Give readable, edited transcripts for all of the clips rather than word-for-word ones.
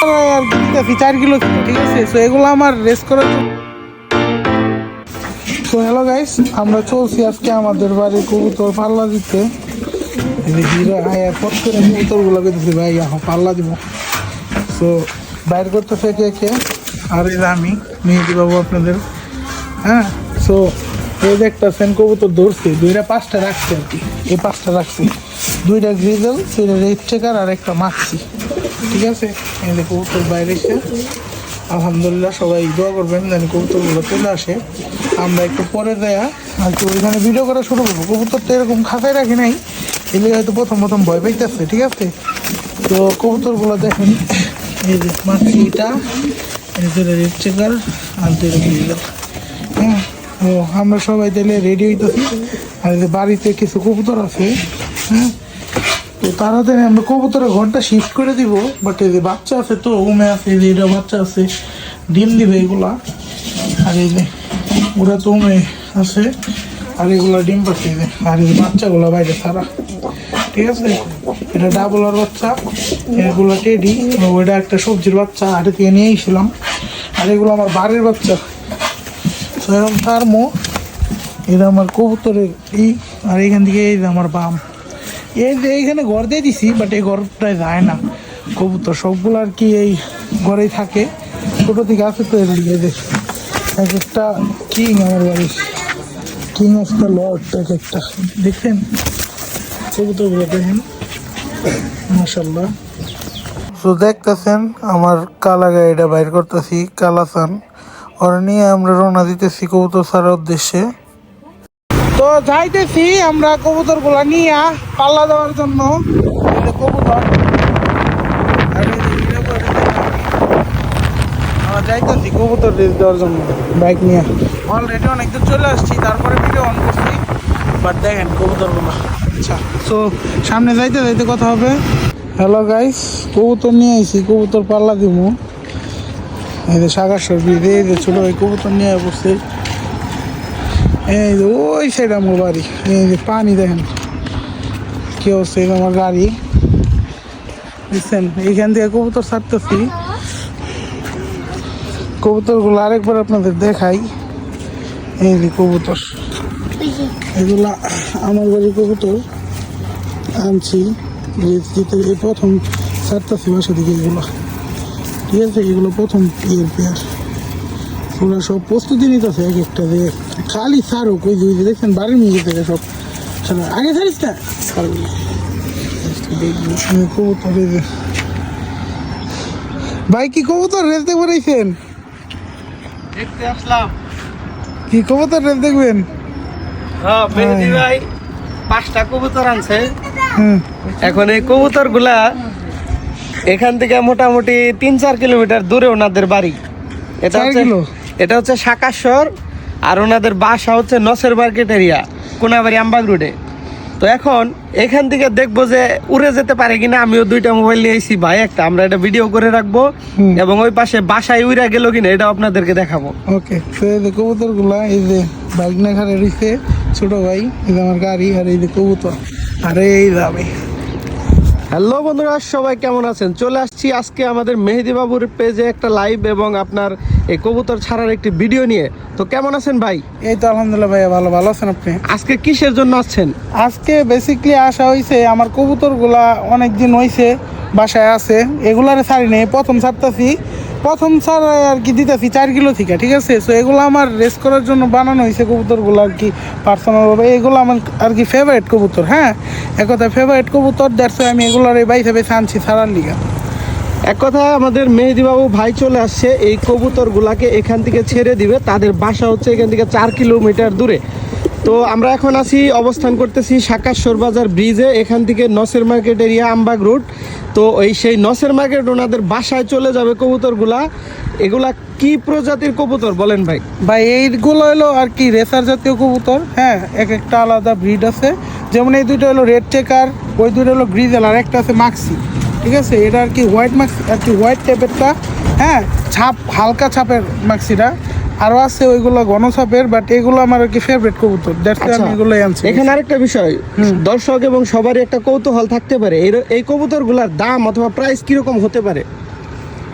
আর কি 4 কিলো ছিল, ঠিক আছে। সো এগুলো আমার রেস করার জন্য। তো হ্যালো গাইস, আমরা চলছি আজকে আমাদের বাড়ি কবুতর পাল্লা দিতে। হিরো আয়া ফট করে কবুতরগুলো বেঁধেছি, ভাই এখন পাল্লা দিব। সো বাইর করতে থেকে একে আর এই আমি নিয়ে দিবাবো আপনাদের। হ্যাঁ, সো এই যে একটা সেন কবুতর ধরছি, 2টা-5টা রাখছি আর কি। এই 5টা রাখছি, 2টা গ্রিজেল, 2টা রেড চেকার আর একটা মাখছি, ঠিক আছে। এই যে কবুতর বাইরে এসে আলহামদুলিল্লাহ সবাই দোয়া করবেন যেন কবুতরগুলো চলে আসে। আমরা একটু পরে দেয়া আর কি ওইখানে ভিডিও করা শুরু করবো। কবুতর তো এরকম খাতায় রাখি নাই, এগুলো হয়তো প্রথম ভয় পাইতেছে, ঠিক আছে। তো কবুতরগুলো দেখেন, এই যে মাছিটা, এই যে রেড চেকার আর 2টা গ্রিজেল। হ্যাঁ, ও আমরা সবাই তাহলে রেডি হইতেছি। আর এই যে বাড়িতে কিছু কবুতর আছে, হ্যাঁ, তো তাড়াতাড়ি আমরা কবুতরের ঘরটা শিফট করে দিব। বাট এই যে বাচ্চা আছে, তো উমে আছে, এই যে এটা বাচ্চা আছে, ডিম দিবে এগুলা। আর এই যে ওরা তো উমে আছে, আর এগুলা ডিম পাচ্ছে। আর এই বাচ্চাগুলো বাইরে সারা, ঠিক আছে। এটা ডাবলার বাচ্চা, এগুলো টেডি, ওইটা একটা সবজির বাচ্চা হাটে থেকে নিয়ে এসেছিলাম। আর এগুলো আমার বাড়ির বাচ্চা। এরকম থার্মো, এটা আমার কবুতরের আর এখান থেকে এই যে আমার বাম। এই যে এইখানে ঘর দিয়ে দিছি, বাট এই ঘরটায় যায় না কবুতর, সবগুলো আর কি এই ঘরেই থাকে। ছোটো থেকে আছে তো এর লিগে যে এক একটা কিং আমার বাড়ির, কিং অফ দ্য লর্ড এক একটা। দেখেন কবুতরগুলো, দেখেন মাশাআল্লাহ। তো দেখতেছেন আমার কালা গাড়িটা বাইর করতেছি, কালাসান, ওরা নিয়ে আমরা রওনা দিতেছি কবুতর ছাড়ার উদ্দেশ্যে। তো যাইতেছি আমরা কবুতরগুলা নিয়ে পাল্লা দেওয়ার জন্য। কবুতর আমরা যাইতেছি কবুতর রেস দেওয়ার জন্য বাইক নিয়ে। অলরেডি অনেকদূর চলে আসছি, তারপরে ভিডিও অন করছি। বাট দেখেন কবুতরগুলো, আচ্ছা। সো সামনে যাইতে যাইতে কথা হবে। হ্যালো গাইস, কবুতর নিয়ে আইছি, কবুতর পাল্লা দিব। এই যে সাগাসর ব্রিজ, এই যে ছোটো ভাই কবুতর নিয়ে বসছে। এই যে ওই সাইড আমার বাড়ি, এই যে পানি দেখেন কি অবস্থা। এই আমার গাড়ি, বুঝছেন। এইখান থেকে কবুতর ছাড়তেছি। কবুতরগুলো আরেকবার আপনাদের দেখাই। এই যে কবুতর, এগুলা আমার বাড়ির কবুতর আনছি, এই প্রথম ছাড়তেছি বাসা দিকে এগুলো, ঠিক আছে। এগুলো প্রথম পেয়ার, ওরা সব প্রস্তুতি নিতেছে এক একটা যে খালি সারুক। ওই যে দেখছেন বাড়ির মেয়ে থেকে সব আগে ছাড়িস না, কবুতর। ভাই কি কবুতর রেস দেখতে পারাইছেন? দেখতে আসলাম। কি কবুতর রেস দেখবেন? হ্যাঁ, মেহেদি ভাই 5টা কবুতর আনছে। এখন এই কবুতর গুলা এখান থেকে মোটামুটি 3-4 কিলোমিটার দূরে ওনাদের বাড়ি। এটা হচ্ছে সাকাশ্বর, আর ওনাদের বাসা হচ্ছে নসের মার্কেট এরিয়া, কোনাবাড়ি আমবাগ রোডে। তো এখন এখান থেকে দেখবো যে উড়ে যেতে পারে কিনা। আমিও 2টা মোবাইল নিয়ে এসেছি ভাই, একটা আমরা এটা ভিডিও করে রাখবো, এবং ওই পাশে বাসায় উড়ে গেল কিনা এটা আপনাদেরকে দেখাবো। ওকে, কবুতর গুলা এই যে বাইক না ঘাড়ে রয়েছে ছোট ভাই, এই যে আমার গাড়ি, আর এই যে কবুতর, আর এই যাবে। হ্যালো বন্ধুরা, সবাই কেমন আছেন? চলে আসছি আজকে আমাদের মেহেদি বাবুর পেজে একটা লাইভ এবং আপনার এই কবুতর ছাড়ার একটি ভিডিও নিয়ে। তো কেমন আছেন ভাই? এই তো আলহামদুলিল্লাহ ভাইয়া, ভালো আছেন আপনি? আজকে কিসের জন্য আসছেন? আজকে বেসিকলি আসা হয়েছে, আমার কবুতরগুলা অনেক দিন হয়েছে বাসায় আছে, এগুলারে ছাড়ি নেই, প্রথম ছাড়তেছি। প্রথম ছাড় আর কি দিতেছি 4 কিলো থেকে, ঠিক আছে। সো এগুলো আমার রেস করার জন্য বানানো হয়েছে কবুতরগুলো আর কি পার্সোনালভাবে। এগুলো আমার আর কি ফেভারিট কবুতর, হ্যাঁ, এক কথায় ফেভারিট কবুতর। দ্যাটস আমি এগুলোর বাইসে বেছে আনছি ছাড়ার লিগা। এক কথায় আমাদের মেহেদি বাবু ভাই চলে আসছে এই কবুতরগুলাকে এখান থেকে ছেড়ে দিবে। তাদের বাসা হচ্ছে এখান থেকে 4 কিলোমিটার দূরে। তো আমরা এখন আছি, অবস্থান করতেছি সাকাশ্বর বাজার ব্রিজে, এখান থেকে নসের মার্কেট এরিয়া আমবাগ রোড। তো সেই নসের মার্কেট ওনাদের বাসায় চলে যাবে কবুতরগুলা। এগুলা কি প্রজাতির কবুতর বলেন ভাই? ভাই এইগুলো হলো আর কি রেসার জাতীয় কবুতর, হ্যাঁ, এক একটা আলাদা ব্রিড আছে। যেমন এই 2টা হলো রেড চেকার, ওই 2টা হলো গ্রিজেল, আর একটা আছে মাক্সি, ঠিক আছে। এটা আর কি হোয়াইট মাক্সি, আর কি হোয়াইট টাইপেরটা, হ্যাঁ, ছাপ হালকা ছাপের মাক্সিটা। আরো আছে ওইগুলো ঘন ছাপের, বাট এগুলো আমার আর কি ফেভারিট কবুতর, দ্যাটস আমি এগুলোই আনছি। এখানে আরেকটা বিষয়, দর্শক এবং সবারই একটা কৌতূহল থাকতে পারে, এই কবুতরগুলোর দাম অথবা প্রাইস কিরকম হতে পারে?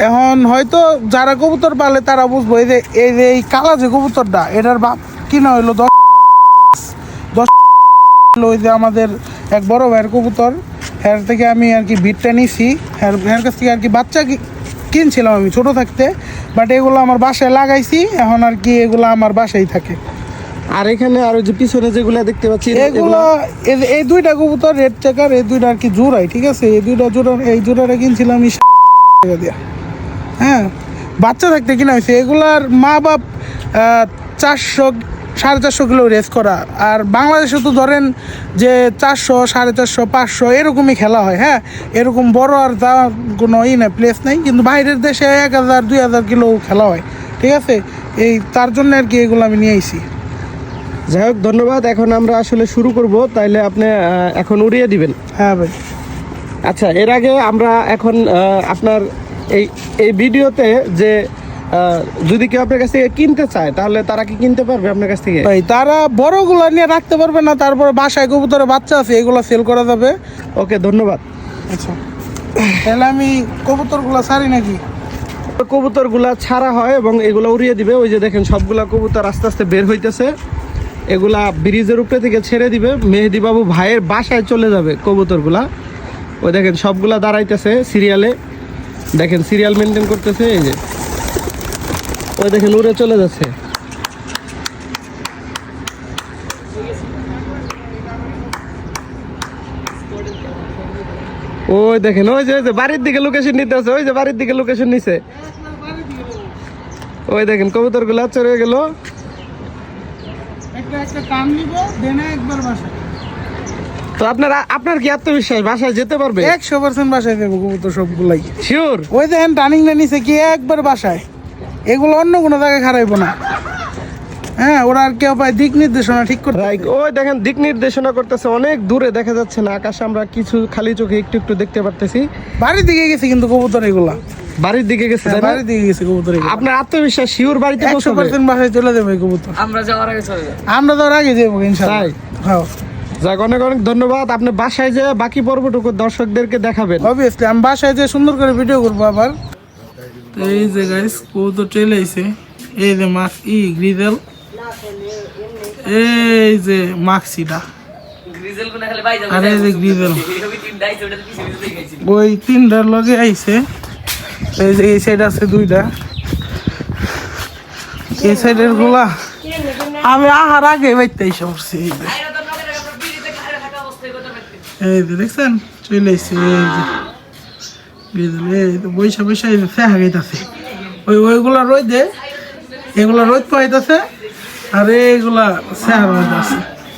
এখন হয়তো যারা কবুতর পালে তারা বুঝবো এই কালা যে কবুতরটা এটার বাপ কিনা হইলো 10 ওই যে আমাদের এক বড় ভাইয়ের কবুতর, এর থেকে আমি আর কি বিটটা নিছি, এর কাছ থেকে আর কি বাচ্চা কিনছিলাম আমি ছোট থাকতে, বাট এগুলো আমার বাসায় লাগাইছি, এখন আর কি এগুলো আমার বাসায় থাকে। আর এখানে আরো যে পিছনে যেগুলো দেখতে পাচ্ছি এগুলো এই দুইটা কবুতর রেড চেকার, এই দুইটা আর কি জোড়াই, ঠিক আছে? এই জোড়াটা কিনছিলাম আমি টাকা দিয়া। হ্যাঁ, বাচ্চা থাকতে কিনা হয়েছে। এগুলার মা বাপ 400-450 কিলো রেস করা। আর বাংলাদেশে তো ধরেন যে 400, 450, 500 এরকমই খেলা হয়। হ্যাঁ, এরকম বড় আর তা কোনো না প্লেস নেই, কিন্তু বাইরের দেশে 1000-2000 কিলো খেলা হয়, ঠিক আছে? এই তার জন্য আর কি এগুলো আমি নিয়ে আইছি। যাই হোক, ধন্যবাদ। এখন আমরা আসলে শুরু করব, তাইলে আপনি এখন উড়িয়ে দিবেন। হ্যাঁ ভাই। আচ্ছা, এর আগে আমরা এখন আপনার এই ভিডিওতে যে যদি কেউ আপনার কাছ থেকে কিনতে চায় তাহলে তারা কি কিনতে পারবে আপনার কাছ থেকে? ভাই তারা বড়গুলা নিয়ে রাখতে পারবে না, তারপরে বাসায় কবুতরের বাচ্চা আছে, এগুলো সেল করা যাবে। ওকে, ধন্যবাদ। আচ্ছা, তাহলে আমি কবুতরগুলো ছাড়ি নাকি? কবুতরগুলা ছাড়া হয় এবং এগুলো উড়িয়ে দিবে। ওই যে দেখেন সবগুলা কবুতর আস্তে আস্তে বের হইতেছে, এগুলা ব্রিজের উপরে থেকে ছেড়ে দিবে। মেহেদি বাবু ভাইয়ের বাসায় চলে যাবে কবুতরগুলা। ওই দেখেন সবগুলা দাঁড়াইতেছে সিরিয়ালে, দেখেন সিরিয়াল মেনটেন করতেছে। এই যে ওই দেখেন উড়ে চলে যাচ্ছে। ওই দেখেন ওই যে বাড়ির দিকে লোকেশন নিতে আছে, ওই যে বাড়ির দিকে লোকেশন নিছে। ওই দেখেন কবুতরগুলা চলে গেল। তো আপনার কি আত্মবিশ্বাস বাসায় যেতে পারবে? 100% বাসায় দেবো কবুতর সবগুলাই, শিওর। ওই দেখেন টার্নিং নিছে কি একবার বাসায়, এগুলো অন্য কোনো জায়গায় খারাইবো না। হ্যাঁ, ওরা আর কেউ পায় দিক নির্দেশনা ঠিক করতে। ওই দেখেন দিক নির্দেশনা করতেছে, অনেক দূরে দেখা যাচ্ছে না আকাশে, আমরা কিছু খালি চোখে একটু একটু দেখতে পারতেছি। বাড়ির দিকে গেছে কিন্তু কবুতর এগুলা, বাড়ির দিকে গেছে, বাড়ির দিকে গেছে কবুতর। আপনার আত্মবিশ্বাস শিওর বাড়িতে 100% বাসায় চলে যাবে কবুতর। আমরা যাওয়ার আগে চলে যাবো, আমরা যাওয়ার আগে যাবো ইনশাআল্লাহ। হ্যাঁ, যাক, অনেক অনেক ধন্যবাদ। আপনি বাসায় যে বাকি পর্বটুকু দর্শকদেরকে দেখাবেন। অবভিয়াসলি আমি বাসায় যে সুন্দর করে ভিডিও করবো আবার। তো এই যে গাইস কবুতর চলে আইছে, এই যে গ্রিজেল, এই যে মাক্সিটা, আর এই যে গ্রিজেল, ওই তিনটার লগে আইছে। এই যে এই সাইড আছে দুইটা, এই সাইডের গুলা আমি আহার আগে বাইতে এসে পড়ছি। এই যে দেখছেন চলে আইছে, এই যে গ্রিজেল, এই তো বৈশা বৈশা এই যে ফেহা গাইতেছে। ওইগুলা রোদে, এগুলা রোদ পাইতেছে, আর এইগুলা চেহারা আছে।